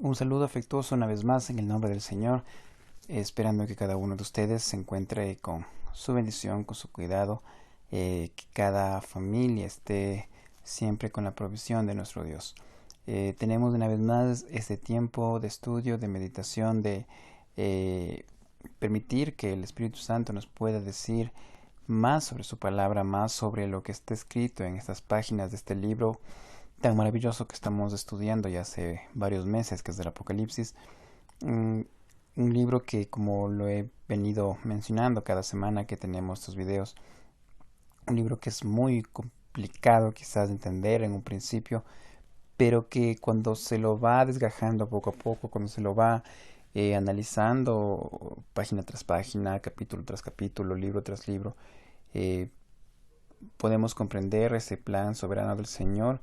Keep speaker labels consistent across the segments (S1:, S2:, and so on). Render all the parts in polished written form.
S1: Un saludo afectuoso una vez más en el nombre del Señor, esperando que cada uno de ustedes se encuentre con su bendición, con su cuidado, que cada familia esté siempre con la provisión de nuestro Dios. Tenemos una vez más este tiempo de estudio, de meditación, de permitir que el Espíritu Santo nos pueda decir más sobre su palabra, más sobre lo que está escrito en estas páginas de este libro tan maravilloso que estamos estudiando ya hace varios meses, que es del Apocalipsis. Un, un libro que, como lo he venido mencionando cada semana que tenemos estos videos, un libro que es muy complicado quizás de entender en un principio, pero que cuando se lo va desgajando poco a poco, cuando se lo va analizando página tras página, capítulo tras capítulo, libro tras libro, eh, podemos comprender ese plan soberano del Señor,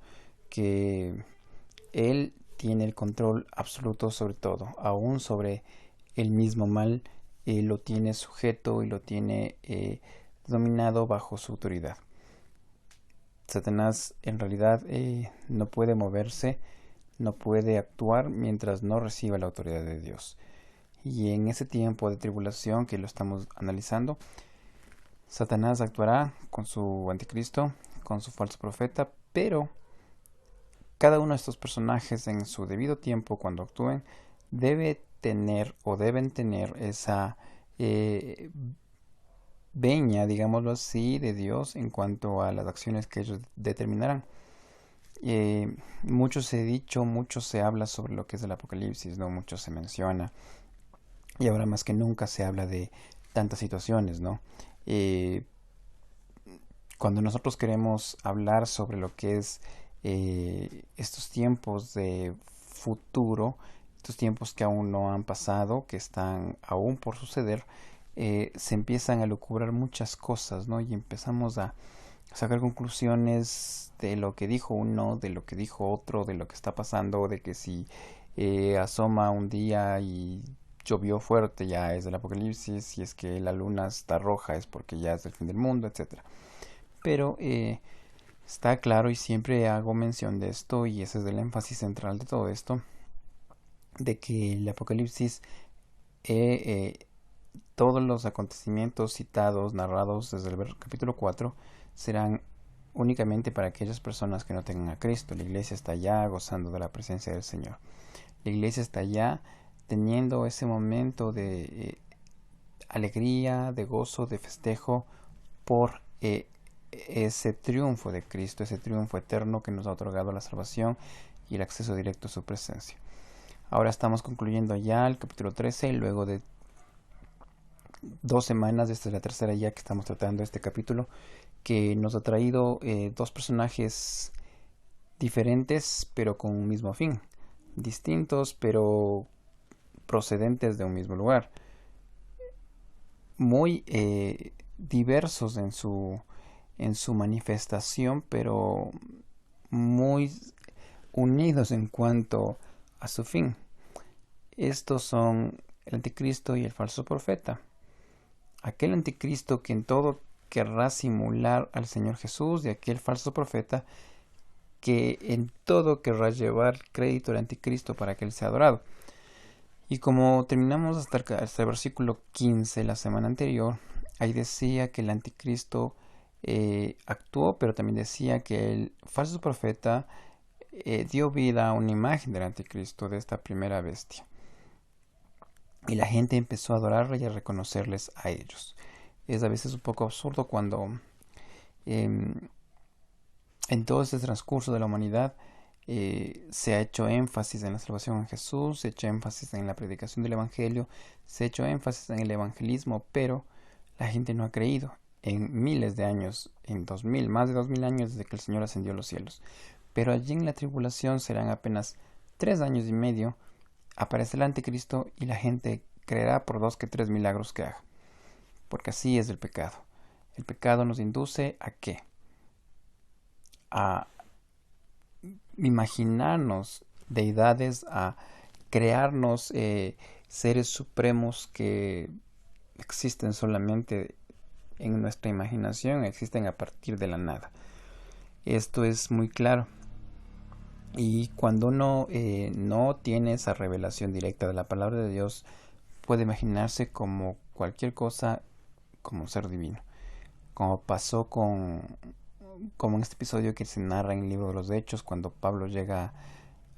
S1: que Él tiene el control absoluto sobre todo, aún sobre el mismo mal, lo tiene sujeto y lo tiene dominado bajo su autoridad. Satanás en realidad no puede moverse, no puede actuar mientras no reciba la autoridad de Dios. Y en ese tiempo de tribulación que lo estamos analizando, Satanás actuará con su anticristo, con su falso profeta, pero cada uno de estos personajes en su debido tiempo, cuando actúen, debe tener o deben tener esa eh, veña, digámoslo así, de Dios en cuanto a las acciones que ellos determinarán. Mucho se ha dicho, mucho se habla sobre lo que es el Apocalipsis, ¿no? Mucho se menciona, y ahora más que nunca se habla de tantas situaciones, ¿no? Eh, Cuando nosotros queremos hablar sobre lo que es estos tiempos de futuro, estos tiempos que aún no han pasado, que están aún por suceder, se empiezan a lucubrar muchas cosas, ¿no? Y empezamos a sacar conclusiones de lo que dijo uno, de lo que dijo otro, de lo que está pasando, de que si asoma un día y llovió fuerte ya es del apocalipsis, si es que la luna está roja es porque ya es el fin del mundo, etcétera. Pero está claro, y siempre hago mención de esto, y ese es el énfasis central de todo esto, de que el Apocalipsis, todos los acontecimientos citados, narrados desde el capítulo 4, serán únicamente para aquellas personas que no tengan a Cristo. La iglesia está ya gozando de la presencia del Señor. La iglesia está ya teniendo ese momento de alegría, de gozo, de festejo por ese triunfo de Cristo, ese triunfo eterno que nos ha otorgado la salvación y el acceso directo a su presencia. Ahora estamos concluyendo ya el capítulo 13, luego de 2 semanas, esta es la tercera ya que estamos tratando este capítulo, que nos ha traído dos personajes diferentes pero con un mismo fin, distintos pero procedentes de un mismo lugar, muy diversos en su manifestación, pero muy unidos en cuanto a su fin. Estos son el anticristo y el falso profeta. Aquel anticristo que en todo querrá simular al Señor Jesús, y aquel falso profeta que en todo querrá llevar crédito al anticristo para que él sea adorado. Y como terminamos hasta el versículo 15 la semana anterior, ahí decía que el anticristo actuó, pero también decía que el falso profeta dio vida a una imagen del anticristo, de esta primera bestia. Y la gente empezó a adorarle y a reconocerles a ellos. Es a veces un poco absurdo cuando eh, en todo este transcurso de la humanidad se ha hecho énfasis en la salvación en Jesús, se ha hecho énfasis en la predicación del Evangelio, se ha hecho énfasis en el evangelismo, pero la gente no ha creído. En miles de años, en 2000, más de 2000 años desde que el Señor ascendió a los cielos. Pero allí en la tribulación serán apenas 3 años y medio, aparece el anticristo y la gente creerá por 2 que 3 milagros que haga. Porque así es el pecado. El pecado nos induce a ¿qué? A imaginarnos deidades, a crearnos seres supremos que existen solamente en nuestra imaginación, existen a partir de la nada. Esto es muy claro. Y cuando uno no tiene esa revelación directa de la palabra de Dios, puede imaginarse como cualquier cosa como un ser divino. Como pasó como en este episodio que se narra en el libro de los Hechos, cuando Pablo llega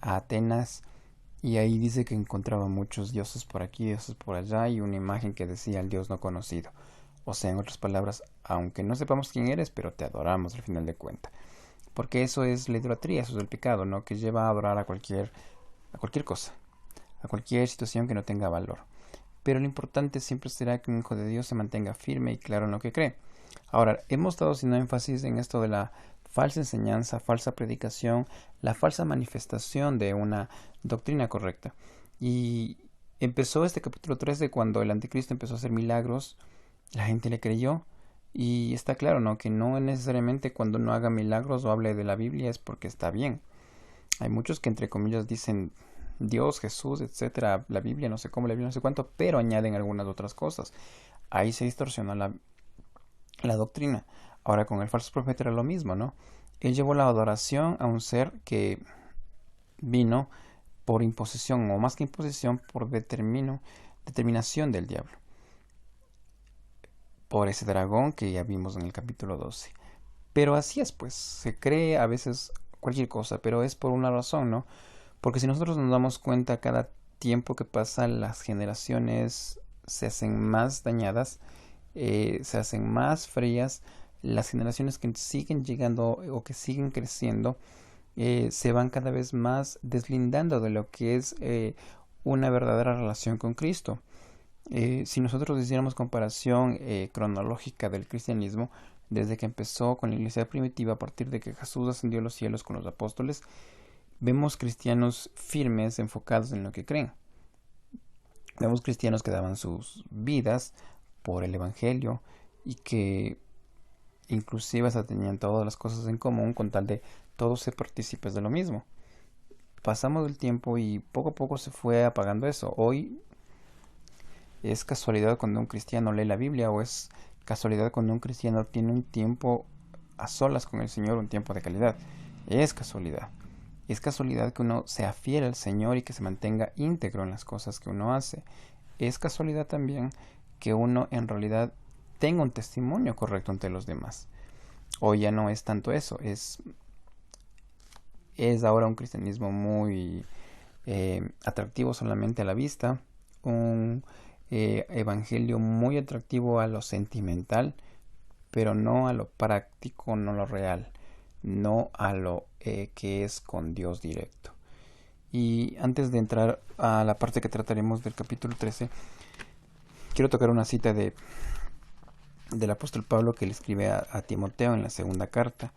S1: a Atenas y ahí dice que encontraba muchos dioses por aquí, dioses por allá y una imagen que decía el Dios no conocido. O sea, en otras palabras, aunque no sepamos quién eres, pero te adoramos al final de cuentas. Porque eso es la idolatría, eso es el pecado, ¿no? Que lleva a adorar a cualquier cosa, a cualquier situación que no tenga valor. Pero lo importante siempre será que un hijo de Dios se mantenga firme y claro en lo que cree. Ahora, hemos estado haciendo énfasis en esto de la falsa enseñanza, falsa predicación, la falsa manifestación de una doctrina correcta. Y empezó este capítulo 13 cuando el anticristo empezó a hacer milagros, la gente le creyó. Y está claro, ¿no? Que no necesariamente cuando uno haga milagros o hable de la Biblia es porque está bien. Hay muchos que entre comillas dicen Dios, Jesús, etcétera, la Biblia, no sé cómo, la Biblia, no sé cuánto, pero añaden algunas otras cosas. Ahí se distorsiona la doctrina. Ahora con el falso profeta era lo mismo, ¿no? Él llevó la adoración a un ser que vino por imposición, o más que imposición, por determinación del diablo. Por ese dragón que ya vimos en el capítulo 12. Pero así es, pues, se cree a veces cualquier cosa, pero es por una razón, ¿no? Porque si nosotros nos damos cuenta, cada tiempo que pasa, las generaciones se hacen más dañadas, se hacen más frías, las generaciones que siguen llegando o que siguen creciendo se van cada vez más deslindando de lo que es una verdadera relación con Cristo. Si nosotros hiciéramos comparación cronológica del cristianismo, desde que empezó con la iglesia primitiva, a partir de que Jesús ascendió a los cielos con los apóstoles, vemos cristianos firmes, enfocados en lo que creen. Vemos cristianos que daban sus vidas por el Evangelio y que inclusive hasta tenían todas las cosas en común con tal de todos ser partícipes de lo mismo. Pasamos el tiempo y poco a poco se fue apagando eso. Hoy es casualidad cuando un cristiano lee la Biblia o es casualidad cuando un cristiano tiene un tiempo a solas con el Señor, un tiempo de calidad. Es casualidad. Es casualidad que uno sea fiel al Señor y que se mantenga íntegro en las cosas que uno hace. Es casualidad también que uno en realidad tenga un testimonio correcto ante los demás. Hoy ya no es tanto eso, es ahora un cristianismo muy atractivo solamente a la vista, un evangelio muy atractivo a lo sentimental, pero no a lo práctico, no a lo real, no a lo que es con Dios directo. Y antes de entrar a la parte que trataremos del capítulo 13, quiero tocar una cita del apóstol Pablo que le escribe a Timoteo en la segunda carta,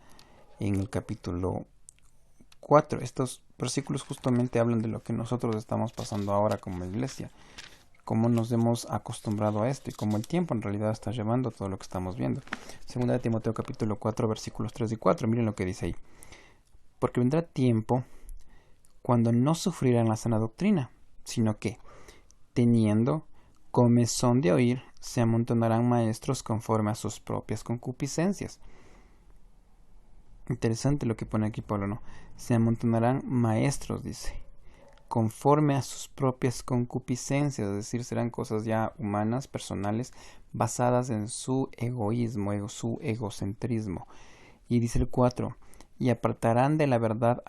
S1: en el capítulo 4. Estos versículos justamente hablan de lo que nosotros estamos pasando ahora como iglesia, cómo nos hemos acostumbrado a esto y cómo el tiempo en realidad está llevando todo lo que estamos viendo. Segunda de Timoteo capítulo 4 versículos 3 y 4, miren lo que dice ahí. Porque vendrá tiempo cuando no sufrirán la sana doctrina, sino que, teniendo comezón de oír, se amontonarán maestros conforme a sus propias concupiscencias. Interesante lo que pone aquí Pablo, ¿no? Se amontonarán maestros, dice, conforme a sus propias concupiscencias, es decir, serán cosas ya humanas, personales, basadas en su egoísmo, su egocentrismo. Y dice el 4, y apartarán de la verdad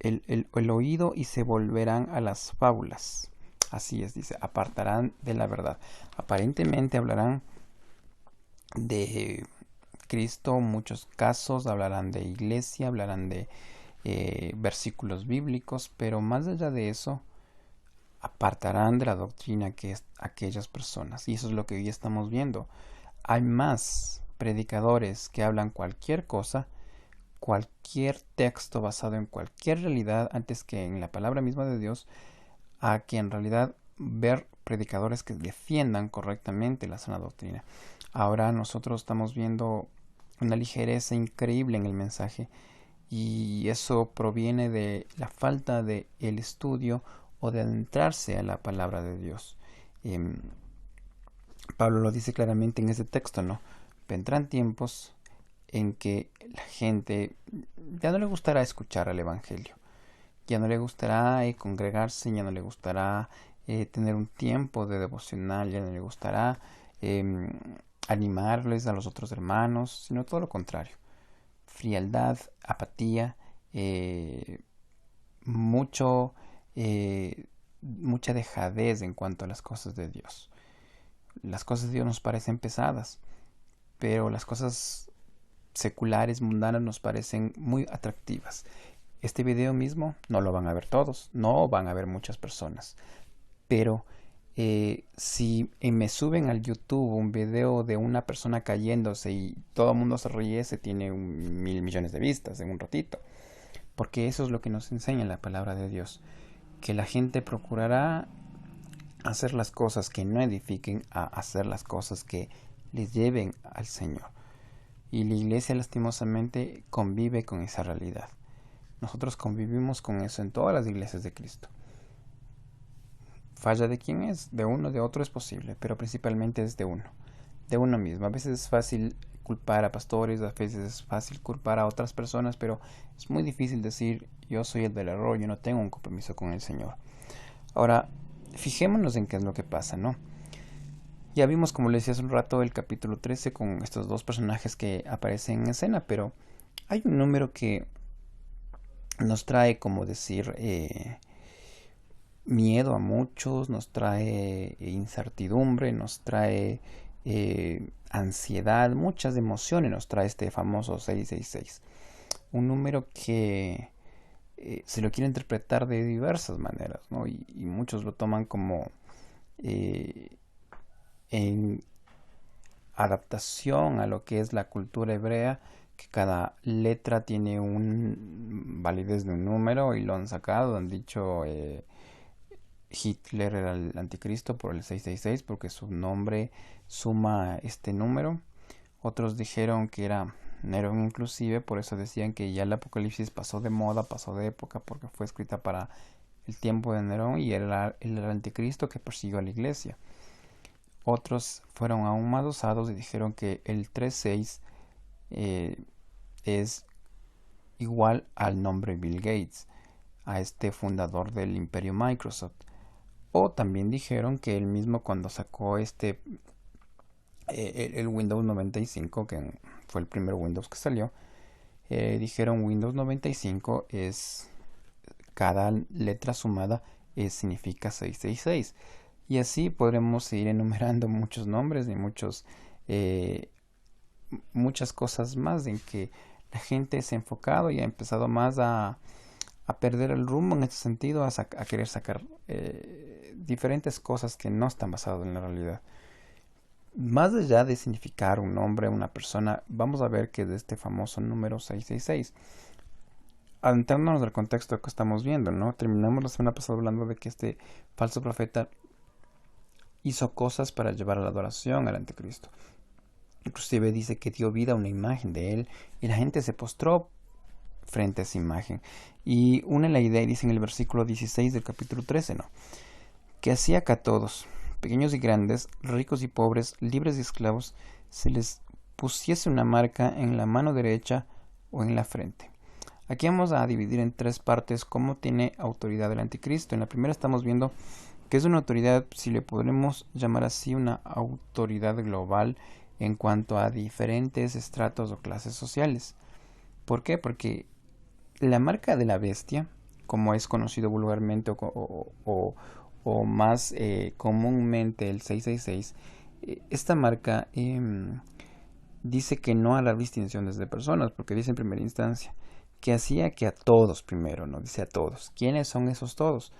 S1: el oído y se volverán a las fábulas. Así es, dice, apartarán de la verdad. Aparentemente hablarán de Cristo, muchos casos, hablarán de iglesia, hablarán de versículos bíblicos, pero más allá de eso, apartarán de la doctrina que es aquellas personas. Y eso es lo que hoy estamos viendo. Hay más predicadores que hablan cualquier cosa, cualquier texto basado en cualquier realidad antes que en la palabra misma de Dios, a que en realidad ver predicadores que defiendan correctamente la sana doctrina. Ahora nosotros estamos viendo una ligereza increíble en el mensaje y eso proviene de la falta de el estudio o de adentrarse a la palabra de Dios. Pablo lo dice claramente en ese texto, ¿no? Vendrán tiempos en que la gente ya no le gustará escuchar al Evangelio. Ya no le gustará congregarse, ya no le gustará tener un tiempo de devocional, ya no le gustará em, animarles a los otros hermanos, sino todo lo contrario. Frialdad, apatía, eh, mucho, mucha dejadez en cuanto a las cosas de Dios. Las cosas de Dios nos parecen pesadas, pero las cosas seculares, mundanas, nos parecen muy atractivas. Este video mismo no lo van a ver todos, no van a ver muchas personas, pero si me suben al YouTube un video de una persona cayéndose y todo el mundo se ríe, se tiene 1.000 millones de vistas en un ratito, porque eso es lo que nos enseña la palabra de Dios, que la gente procurará hacer las cosas que no edifiquen a hacer las cosas que les lleven al Señor. Y la iglesia lastimosamente convive con esa realidad. Nosotros convivimos con eso en todas las iglesias de Cristo. Falla de quién es, de uno, de otro es posible, pero principalmente es de uno, de uno mismo. A veces es fácil culpar a pastores, a veces es fácil culpar a otras personas, pero es muy difícil decir yo soy el del error, yo no tengo un compromiso con el Señor. Ahora, fijémonos en qué es lo que pasa, ¿no? Ya vimos, como les decía hace un rato, el capítulo 13 con estos dos personajes que aparecen en escena, pero hay un número que nos trae, como decir, miedo a muchos, nos trae incertidumbre, nos trae ansiedad, muchas emociones nos trae este famoso 666. Un número que se lo quiere interpretar de diversas maneras, ¿no? Y muchos lo toman como en adaptación a lo que es la cultura hebrea, que cada letra tiene un validez de un número y lo han sacado, han dicho Hitler era el anticristo por el 666 porque su nombre suma este número. Otros dijeron que era Nerón inclusive, por eso decían que ya el Apocalipsis pasó de moda, pasó de época porque fue escrita para el tiempo de Nerón y era el anticristo que persiguió a la iglesia. Otros fueron aún más osados y dijeron que el 36 es igual al nombre Bill Gates, a este fundador del imperio Microsoft. O también dijeron que él mismo cuando sacó el Windows 95, que fue el primer Windows que salió, dijeron Windows 95 es cada letra sumada significa 666. Y así podremos seguir enumerando muchos nombres y muchas cosas más en que la gente se ha enfocado y ha empezado más a perder el rumbo en este sentido, a querer sacar diferentes cosas que no están basadas en la realidad. Más allá de significar un nombre, una persona, vamos a ver que de este famoso número 666, adentrándonos del contexto que estamos viendo, ¿no? Terminamos la semana pasada hablando de que este falso profeta hizo cosas para llevar a la adoración al anticristo. Inclusive dice que dio vida a una imagen de él y la gente se postró frente a esa imagen. Y une la idea y dice en el versículo 16 del capítulo 13, ¿no? Que hacía que a todos, pequeños y grandes, ricos y pobres, libres y esclavos, se les pusiese una marca en la mano derecha o en la frente. Aquí vamos a dividir en tres partes cómo tiene autoridad el anticristo. En la primera estamos viendo que es una autoridad, si le podemos llamar así, una autoridad global en cuanto a diferentes estratos o clases sociales. ¿Por qué? Porque la marca de la bestia, como es conocido vulgarmente o más comúnmente el 666, esta marca dice que no hará distinciones de personas, porque dice en primera instancia que hacía que a todos primero, ¿no? Dice a todos. ¿Quiénes son esos todos?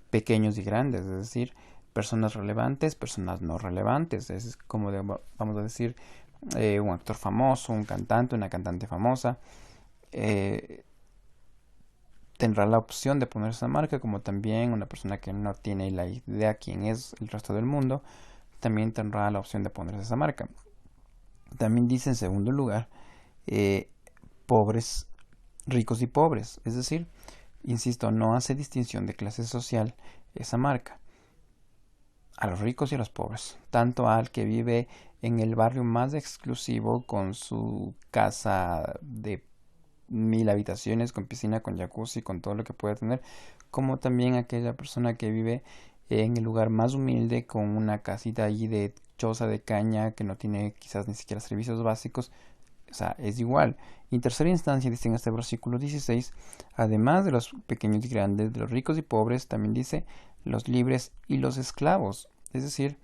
S1: Pequeños y grandes, es decir, personas relevantes, personas no relevantes, es como vamos a decir un actor famoso, un cantante, una cantante famosa, tendrá la opción de poner esa marca, como también una persona que no tiene la idea quién es el resto del mundo, también tendrá la opción de ponerse esa marca. También dice en segundo lugar, pobres, ricos y pobres, es decir, insisto, no hace distinción de clase social esa marca. A los ricos y a los pobres, tanto al que vive en el barrio más exclusivo con su casa de 1000 habitaciones, con piscina, con jacuzzi, con todo lo que pueda tener, como también aquella persona que vive en el lugar más humilde, con una casita allí de choza de caña, que no tiene quizás ni siquiera servicios básicos. O sea, es igual. Y en tercera instancia dice en este versículo 16, además de los pequeños y grandes, de los ricos y pobres, también dice los libres y los esclavos. Es decir,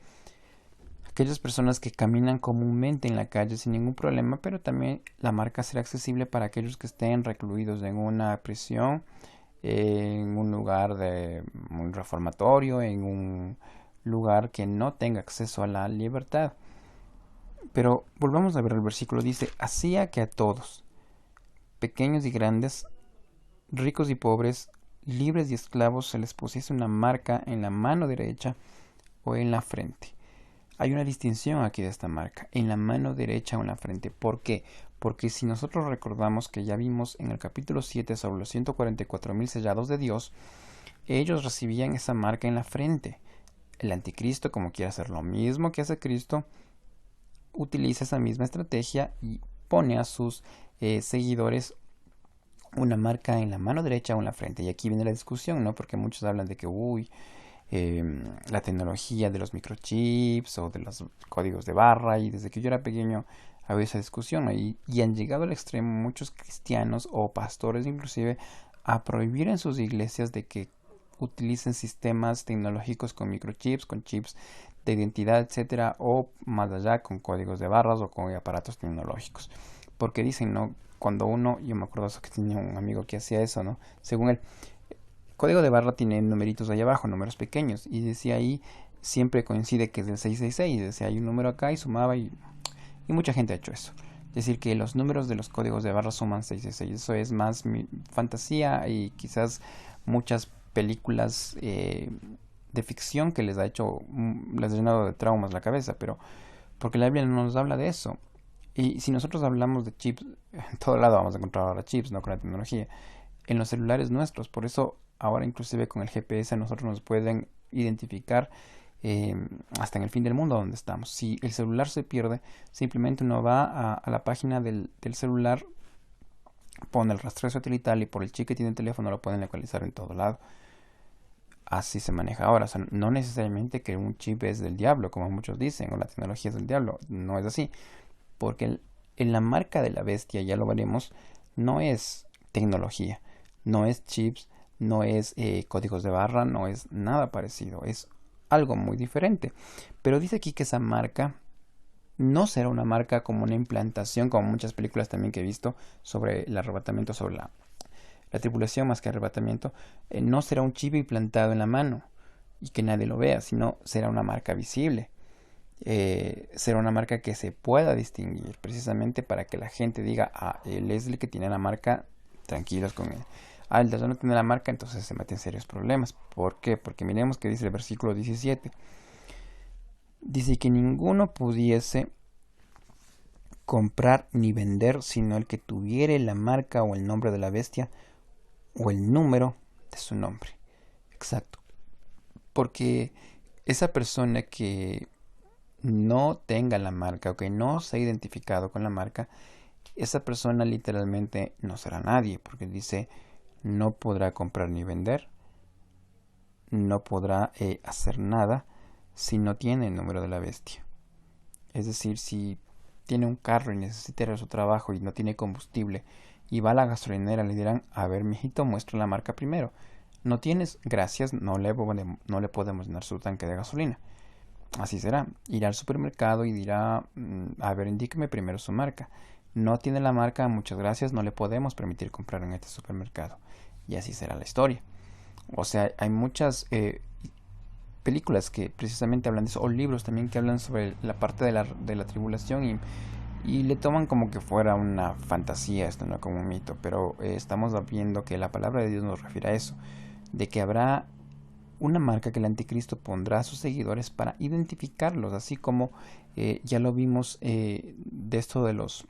S1: aquellas personas que caminan comúnmente en la calle sin ningún problema, pero también la marca será accesible para aquellos que estén recluidos en una prisión, en un lugar de un reformatorio, en un lugar que no tenga acceso a la libertad. Pero volvamos a ver el versículo, dice, hacía que a todos, pequeños y grandes, ricos y pobres, libres y esclavos, se les pusiese una marca en la mano derecha o en la frente. Hay una distinción aquí de esta marca, en la mano derecha o en la frente. ¿Por qué? Porque si nosotros recordamos que ya vimos en el capítulo 7 sobre los 144,000 sellados de Dios, ellos recibían esa marca en la frente. El anticristo, como quiere hacer lo mismo que hace Cristo, utiliza esa misma estrategia y pone a sus seguidores una marca en la mano derecha o en la frente. Y aquí viene la discusión, ¿no? Porque muchos hablan de que, la tecnología de los microchips o de los códigos de barra, y desde que yo era pequeño había esa discusión, ¿no? Y han llegado al extremo muchos cristianos o pastores inclusive a prohibir en sus iglesias de que utilicen sistemas tecnológicos con microchips, con chips de identidad, etcétera, o más allá con códigos de barras o con aparatos tecnológicos. Porque dicen, ¿no? Cuando uno, yo me acuerdo que tenía un amigo que hacía eso, ¿no? Según él, código de barra tiene numeritos ahí abajo, números pequeños, y decía ahí, siempre coincide que es del 666, decía hay un número acá y sumaba, y mucha gente ha hecho eso. Es decir, que los números de los códigos de barra suman 666. Eso es más fantasía y quizás muchas películas de ficción que les ha hecho, les ha llenado de traumas la cabeza, pero porque la Biblia no nos habla de eso. Y si nosotros hablamos de chips, en todo lado vamos a encontrar ahora chips, no con la tecnología, en los celulares nuestros. Por eso ahora inclusive con el GPS nosotros nos pueden identificar hasta en el fin del mundo donde estamos. Si el celular se pierde, simplemente uno va a la página del celular, pone el rastreo satelital y por el chip que tiene el teléfono lo pueden localizar en todo lado. Así se maneja ahora. O sea, no necesariamente que un chip es del diablo, como muchos dicen, o la tecnología es del diablo. No es así. Porque en la marca de la bestia, ya lo veremos, no es tecnología, no es chips, no es códigos de barra, no es nada parecido, es algo muy diferente. Pero dice aquí que esa marca no será una marca como una implantación, como muchas películas también que he visto sobre el arrebatamiento, sobre la tribulación más que arrebatamiento. No será un chip implantado en la mano y que nadie lo vea, sino será una marca visible. Será una marca que se pueda distinguir, precisamente para que la gente diga, él es el que tiene la marca, tranquilos con él. El de allá no tiene la marca, entonces se mete en serios problemas. ¿Por qué? Porque miremos que dice el versículo 17. Dice que ninguno pudiese comprar ni vender, sino el que tuviere la marca o el nombre de la bestia o el número de su nombre. Exacto. Porque esa persona que no tenga la marca o que no se ha identificado con la marca, esa persona literalmente no será nadie, porque dice no podrá comprar ni vender, no podrá hacer nada si no tiene el número de la bestia. Es decir, si tiene un carro y necesita ir a su trabajo y no tiene combustible y va a la gasolinera, le dirán, a ver, mijito, muestra la marca primero. No tienes, gracias, no le podemos llenar su tanque de gasolina. Así será. Irá al supermercado y dirá, a ver, indíqueme primero su marca. No tiene la marca, muchas gracias, no le podemos permitir comprar en este supermercado. Y así será la historia. O sea, hay muchas películas que precisamente hablan de eso, o libros también que hablan sobre la parte de la tribulación y le toman como que fuera una fantasía esto, no como un mito. Pero estamos viendo que la palabra de Dios nos refiere a eso, de que habrá una marca que el anticristo pondrá a sus seguidores para identificarlos, así como ya lo vimos de esto de los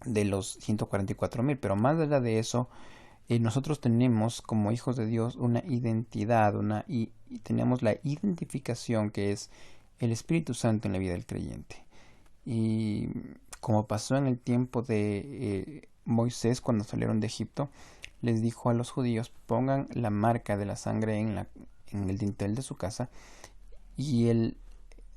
S1: 144,000. Pero más allá de eso, nosotros tenemos como hijos de Dios una identidad, y tenemos la identificación que es el Espíritu Santo en la vida del creyente. Y como pasó en el tiempo de Moisés, cuando salieron de Egipto, les dijo a los judíos: pongan la marca de la sangre en el dintel de su casa, y el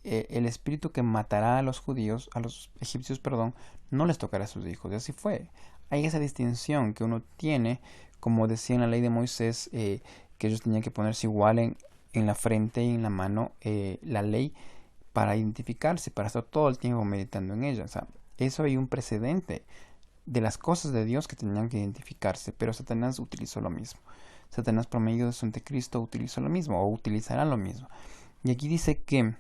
S1: espíritu que matará a los judíos, a los egipcios, perdón, no les tocará a sus hijos. Y así fue. Hay esa distinción que uno tiene, como decía en la ley de Moisés, que ellos tenían que ponerse igual en la frente y en la mano la ley, para identificarse, para estar todo el tiempo meditando en ella. O sea, eso hay un precedente de las cosas de Dios que tenían que identificarse, pero Satanás utilizó lo mismo. Satanás, por medio de su anticristo, utilizó lo mismo, o utilizará lo mismo. Y aquí dice que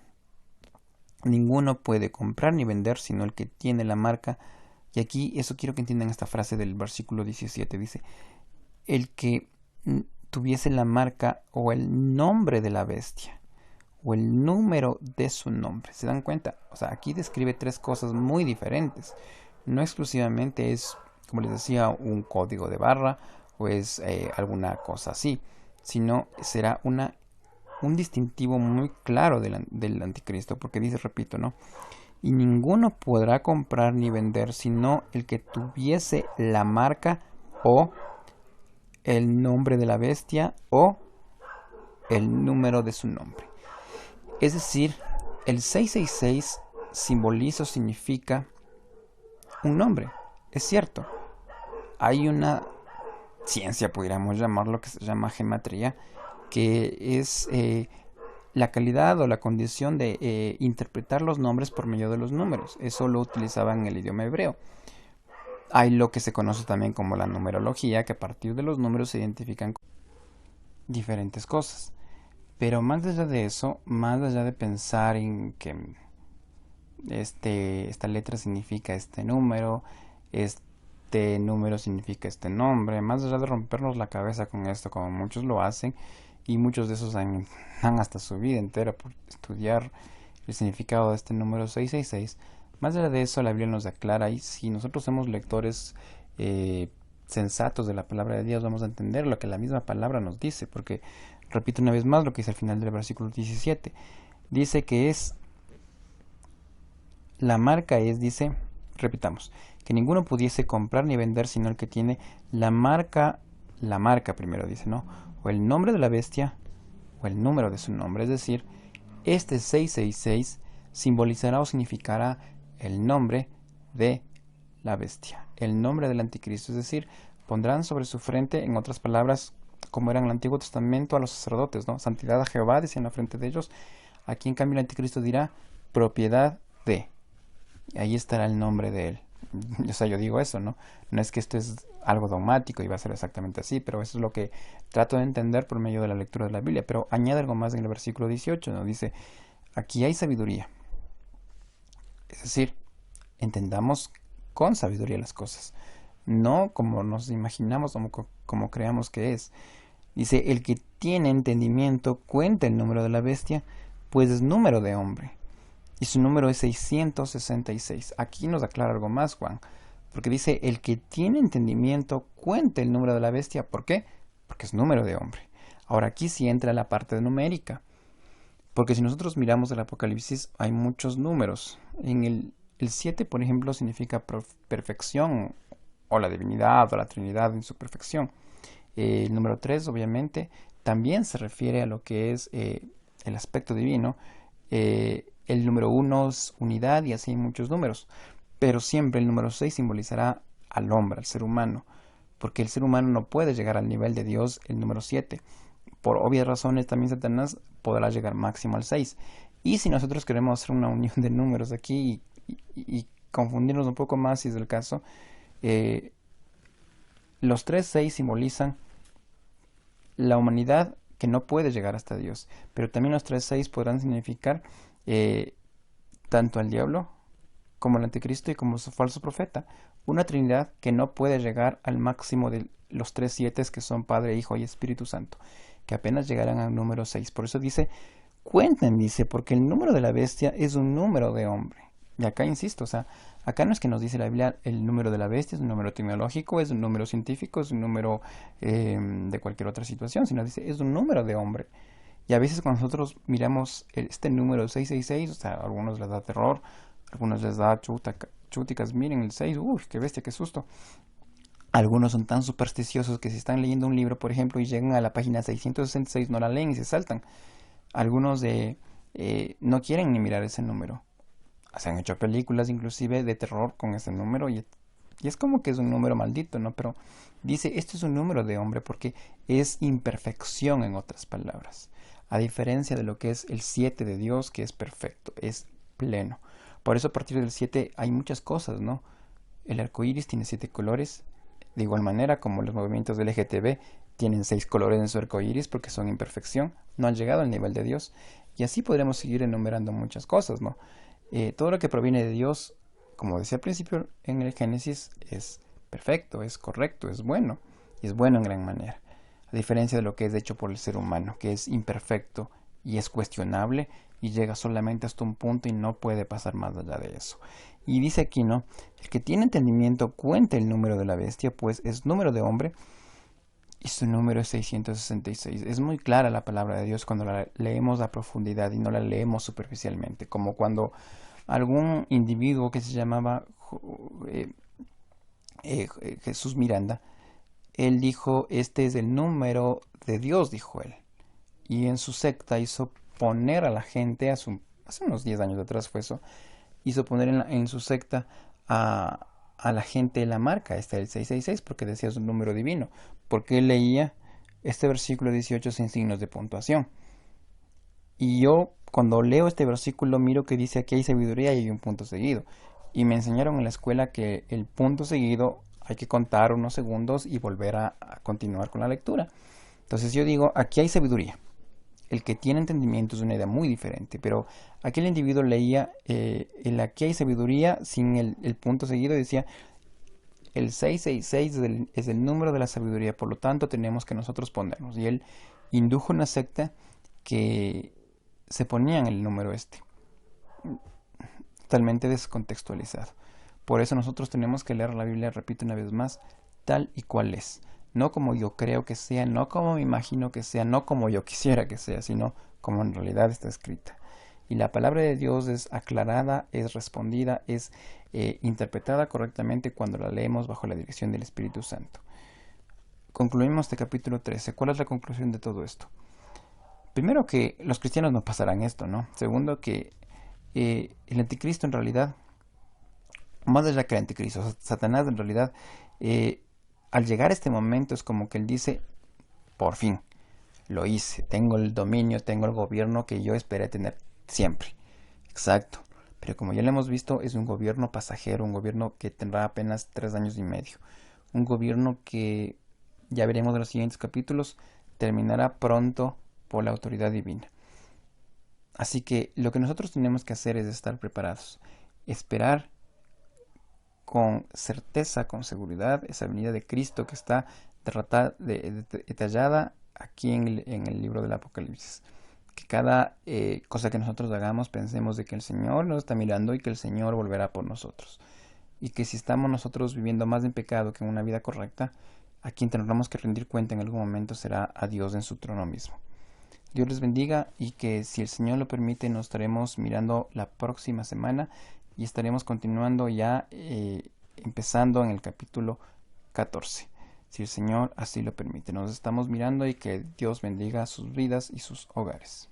S1: ninguno puede comprar ni vender sino el que tiene la marca. Y aquí, eso quiero que entiendan esta frase del versículo 17. Dice: el que tuviese la marca o el nombre de la bestia o el número de su nombre. ¿Se dan cuenta? O sea, aquí describe tres cosas muy diferentes. No exclusivamente es, como les decía, un código de barra o es alguna cosa así, sino será un distintivo muy claro del anticristo, porque dice, repito, ¿no? Y ninguno podrá comprar ni vender sino el que tuviese la marca o el nombre de la bestia o el número de su nombre. Es decir, el 666 simboliza o significa un nombre. Es cierto, hay una ciencia, podríamos llamarlo, que se llama gematría, que es la calidad o la condición de interpretar los nombres por medio de los números. Eso lo utilizaban en el idioma hebreo. Hay lo que se conoce también como la numerología, que a partir de los números se identifican diferentes cosas. Pero más allá de eso, más allá de pensar en que esta letra significa este número significa este nombre, más allá de rompernos la cabeza con esto, como muchos lo hacen, y muchos de esos dan hasta su vida entera por estudiar el significado de este número 666, más allá de eso la Biblia nos aclara, y si nosotros somos lectores sensatos de la palabra de Dios, vamos a entender lo que la misma palabra nos dice, porque repito una vez más lo que dice al final del versículo 17. Dice que la marca dice, repitamos, que ninguno pudiese comprar ni vender sino el que tiene la marca primero dice, ¿no? O el nombre de la bestia o el número de su nombre. Es decir, este 666 simbolizará o significará el nombre de la bestia, el nombre del anticristo. Es decir, pondrán sobre su frente, en otras palabras, como era en el Antiguo Testamento, a los sacerdotes, ¿no? Santidad a Jehová, decía en la frente de ellos. Aquí en cambio el anticristo dirá propiedad de. Y ahí estará el nombre de él. O sea, yo digo eso, ¿no? No es que esto es algo dogmático y va a ser exactamente así, pero eso es lo que trato de entender por medio de la lectura de la Biblia. Pero añade algo más en el versículo 18, ¿no? Dice, aquí hay sabiduría. Es decir, entendamos con sabiduría las cosas, no como nos imaginamos, como creamos que es. Dice, el que tiene entendimiento cuenta el número de la bestia, pues es número de hombre. Y su número es 666. Aquí nos aclara algo más, Juan. Porque dice, el que tiene entendimiento cuenta el número de la bestia. ¿Por qué? Porque es número de hombre. Ahora aquí sí entra la parte numérica. Porque si nosotros miramos el Apocalipsis, hay muchos números. En el 7, por ejemplo, significa perfección, o la divinidad, o la Trinidad en su perfección. El número 3, obviamente, también se refiere a lo que es el aspecto divino. El número 1 es unidad, y así hay muchos números. Pero siempre el número 6 simbolizará al hombre, al ser humano. Porque el ser humano no puede llegar al nivel de Dios, el número 7. Por obvias razones, también Satanás podrá llegar máximo al 6. Y si nosotros queremos hacer una unión de números aquí y confundirnos un poco más, si es el caso, los 3-6 simbolizan la humanidad que no puede llegar hasta Dios. Pero también los 3-6 podrán significar tanto al diablo como al anticristo y como su falso profeta. Una Trinidad que no puede llegar al máximo de los 3-7 que son Padre, Hijo y Espíritu Santo, que apenas llegarán al número 6. Por eso dice, cuenten, dice, porque el número de la bestia es un número de hombre. Y acá insisto, o sea, acá no es que nos dice la Biblia el número de la bestia, es un número etimológico, es un número científico, es un número de cualquier otra situación, sino dice, es un número de hombre. Y a veces cuando nosotros miramos este número 666, o sea, a algunos les da terror, a algunos les da chúticas, miren el 6, uy, qué bestia, qué susto. Algunos son tan supersticiosos que si están leyendo un libro, por ejemplo, y llegan a la página 666, no la leen y se saltan. Algunos no quieren ni mirar ese número. Se han hecho películas inclusive de terror con ese número y es como que es un número maldito, ¿no? Pero dice, este es un número de hombre porque es imperfección en otras palabras. A diferencia de lo que es el 7 de Dios, que es perfecto, es pleno. Por eso a partir del 7 hay muchas cosas, ¿no? El arco iris tiene 7 colores, de igual manera como los movimientos del LGTB tienen 6 colores en su arco iris porque son imperfección, no han llegado al nivel de Dios. Y así podremos seguir enumerando muchas cosas, ¿no? Todo lo que proviene de Dios, como decía al principio en el Génesis, es perfecto, es correcto, es bueno, y es bueno en gran manera. A diferencia de lo que es hecho por el ser humano, que es imperfecto y es cuestionable y llega solamente hasta un punto y no puede pasar más allá de eso. Y dice aquí, ¿no? El que tiene entendimiento cuenta el número de la bestia, pues es número de hombre y su número es 666. Es muy clara la palabra de Dios cuando la leemos a profundidad y no la leemos superficialmente, como cuando algún individuo que se llamaba eh, Jesús Miranda, él dijo, este es el número de Dios, dijo él. Y en su secta hizo poner a la gente, hace unos 10 años atrás fue eso, hizo poner en su secta a la gente la marca, esta del 666, porque decía es un número divino, porque él leía este versículo 18 sin signos de puntuación. Y yo cuando leo este versículo miro que dice aquí hay sabiduría y hay un punto seguido. Y me enseñaron en la escuela que el punto seguido hay que contar unos segundos y volver a continuar con la lectura. Entonces yo digo, aquí hay sabiduría. El que tiene entendimiento es una idea muy diferente, pero aquel individuo leía el aquí hay sabiduría sin el punto seguido y decía el 666 es el número de la sabiduría, por lo tanto tenemos que nosotros ponernos. Y él indujo una secta que se ponían el número este, totalmente descontextualizado. Por eso nosotros tenemos que leer la Biblia, repito una vez más, tal y cual es. No como yo creo que sea, no como me imagino que sea, no como yo quisiera que sea, sino como en realidad está escrita. Y la palabra de Dios es aclarada, es respondida, es interpretada correctamente cuando la leemos bajo la dirección del Espíritu Santo. Concluimos este capítulo 13. ¿Cuál es la conclusión de todo esto? Primero que los cristianos no pasarán esto, ¿no? Segundo que el anticristo en realidad, más allá que el anticristo, Satanás en realidad, al llegar a este momento es como que él dice, por fin, lo hice, tengo el dominio, tengo el gobierno que yo esperé tener siempre. Exacto. Pero como ya lo hemos visto, es un gobierno pasajero, un gobierno que tendrá apenas 3 años y medio. Un gobierno que, ya veremos en los siguientes capítulos, terminará pronto por la autoridad divina. Así que lo que nosotros tenemos que hacer es estar preparados, esperar con certeza, con seguridad, esa venida de Cristo que está detallada aquí en el libro del Apocalipsis. Que cada cosa que nosotros hagamos pensemos de que el Señor nos está mirando y que el Señor volverá por nosotros. Y que si estamos nosotros viviendo más en pecado que en una vida correcta, a quien tendremos que rendir cuenta en algún momento será a Dios en su trono mismo. Dios les bendiga y que si el Señor lo permite nos estaremos mirando la próxima semana y estaremos continuando ya empezando en el capítulo 14. Si el Señor así lo permite. Nos estamos mirando y que Dios bendiga sus vidas y sus hogares.